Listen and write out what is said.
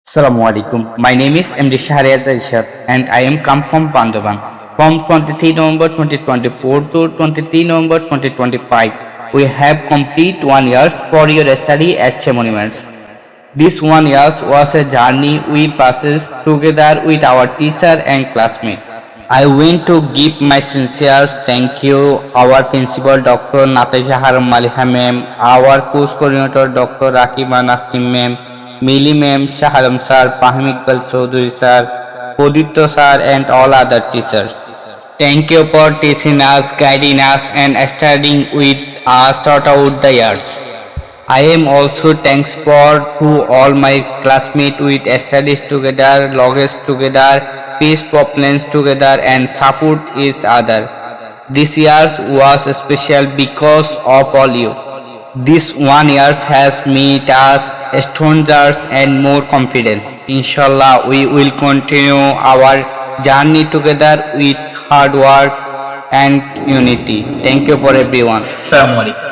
Assalamu alaikum. My name is MD Shahriaz Aishat and I am come from Bandaban. From 23 November 2024 to 23 November 2025, we have complete 1 year for your study at Shea Monuments. This 1 year was a journey we passed together with our teacher and classmate. I want to give my sincere thank you our principal Dr. Natasha Haram Maliha ma'am, our course coordinator Dr. Rakiba Nastim ma'am, Mili ma'am, Shaharam sir, Fahim Iqbal Chaudhary sir, Poditya sir and all other teachers. Thank you for teaching us, guiding us and studying with us throughout the years. I am also thankful to all my classmates with studies together, logs together, face problems together and support each other. This year was special because of all you. This 1 year has made us stronger and more confident. Inshallah, we will continue our journey together with hard work and unity. Thank you for everyone. আসসালামু আলাইকুম।